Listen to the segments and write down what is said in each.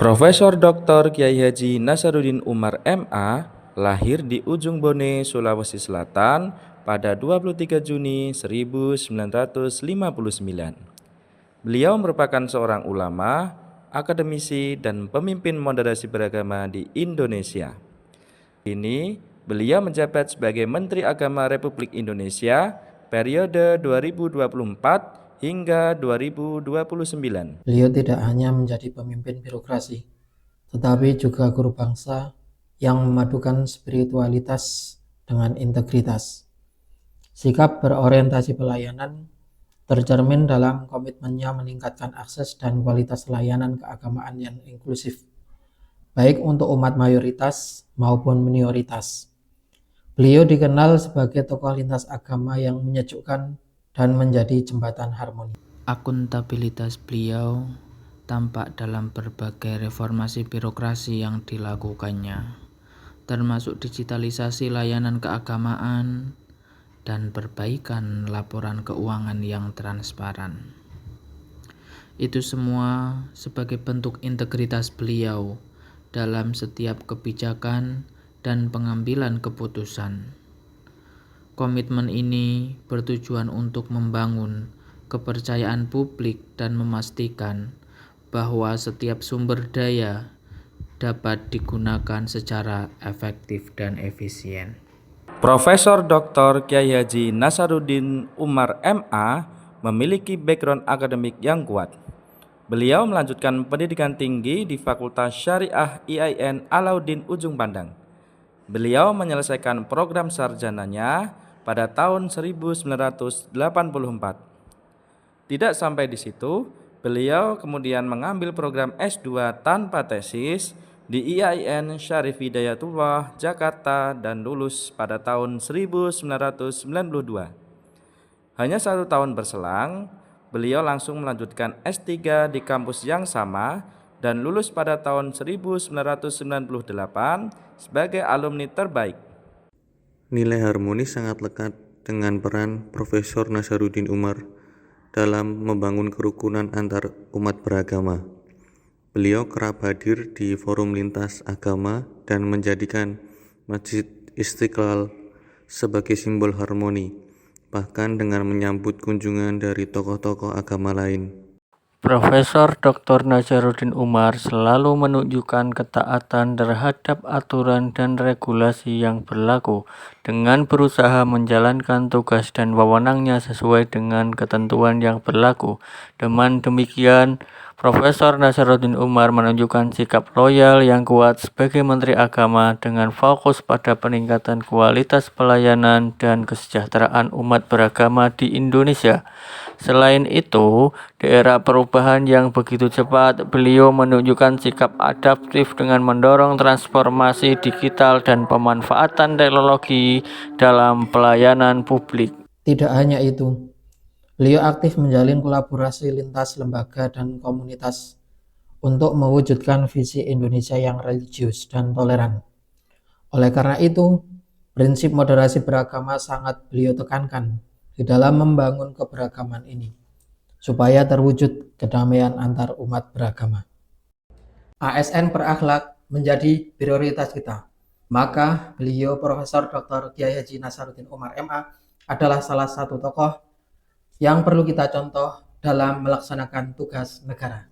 Profesor Dr. Kiai Haji Nasaruddin Umar MA lahir di Ujung Bone, Sulawesi Selatan pada 23 Juni 1959. Beliau merupakan seorang ulama, akademisi, dan pemimpin moderasi beragama di Indonesia. Kini, beliau menjabat sebagai Menteri Agama Republik Indonesia periode 2024 hingga 2029. Beliau tidak hanya menjadi pemimpin birokrasi, tetapi juga guru bangsa yang memadukan spiritualitas dengan integritas. Sikap berorientasi pelayanan tercermin dalam komitmennya meningkatkan akses dan kualitas layanan keagamaan yang inklusif, baik untuk umat mayoritas maupun minoritas. Beliau dikenal sebagai tokoh lintas agama yang menyejukkan dan menjadi jembatan harmoni. Akuntabilitas beliau tampak dalam berbagai reformasi birokrasi yang dilakukannya, termasuk digitalisasi layanan keagamaan dan perbaikan laporan keuangan yang transparan. Itu semua sebagai bentuk integritas beliau dalam setiap kebijakan dan pengambilan keputusan. Komitmen ini bertujuan untuk membangun kepercayaan publik dan memastikan bahwa setiap sumber daya dapat digunakan secara efektif dan efisien. Profesor Dr. Kiai Haji Nasaruddin Umar MA memiliki background akademik yang kuat. Beliau melanjutkan pendidikan tinggi di Fakultas Syariah IAIN Alauddin Ujung Pandang. Beliau menyelesaikan program sarjananya pada tahun 1984. Tidak sampai di situ, beliau kemudian mengambil program S2 tanpa tesis di IAIN Syarif Hidayatullah, Jakarta dan lulus pada tahun 1992. Hanya 1 tahun berselang, beliau langsung melanjutkan S3 di kampus yang sama dan lulus pada tahun 1998 sebagai alumni terbaik. Nilai harmonis sangat lekat dengan peran Profesor Nasaruddin Umar dalam membangun kerukunan antar umat beragama. Beliau kerap hadir di forum lintas agama dan menjadikan Masjid Istiqlal sebagai simbol harmoni, bahkan dengan menyambut kunjungan dari tokoh-tokoh agama lain. Profesor Dr. Nasaruddin Umar selalu menunjukkan ketaatan terhadap aturan dan regulasi yang berlaku dengan berusaha menjalankan tugas dan wewenangnya sesuai dengan ketentuan yang berlaku. Dengan demikian, Profesor Nasaruddin Umar menunjukkan sikap loyal yang kuat sebagai Menteri Agama dengan fokus pada peningkatan kualitas pelayanan dan kesejahteraan umat beragama di Indonesia. Selain itu, di era perubahan yang begitu cepat, beliau menunjukkan sikap adaptif dengan mendorong transformasi digital dan pemanfaatan teknologi dalam pelayanan publik. Tidak hanya itu, beliau aktif menjalin kolaborasi lintas lembaga dan komunitas untuk mewujudkan visi Indonesia yang religius dan toleran. Oleh karena itu, prinsip moderasi beragama sangat beliau tekankan di dalam membangun keberagaman ini, supaya terwujud kedamaian antar umat beragama. ASN berakhlak menjadi prioritas kita. Maka beliau Profesor Dr. Kiai Haji Nasaruddin Umar MA adalah salah satu tokoh yang perlu kita contoh dalam melaksanakan tugas negara.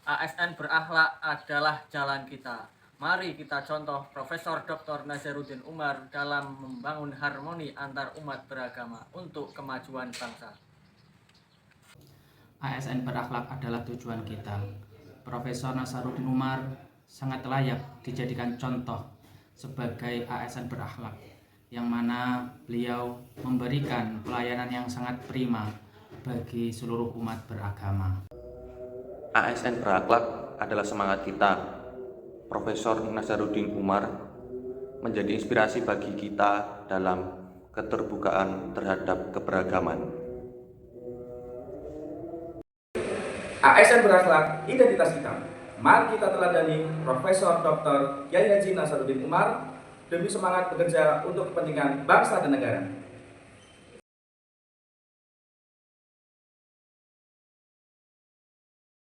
ASN berakhlak adalah jalan kita. Mari kita contoh Profesor Dr. Nasaruddin Umar dalam membangun harmoni antar umat beragama untuk kemajuan bangsa. ASN berakhlak adalah tujuan kita. Profesor Nasaruddin Umar sangat layak dijadikan contoh sebagai ASN berakhlak, yang mana beliau memberikan pelayanan yang sangat prima bagi seluruh umat beragama. ASN berakhlak adalah semangat kita. Profesor Nasaruddin Umar menjadi inspirasi bagi kita dalam keterbukaan terhadap keberagaman. ASN berakhlak identitas kita. Mari kita teladani Profesor Dr. Kiai Haji Nasaruddin Umar demi semangat bekerja untuk kepentingan bangsa dan negara.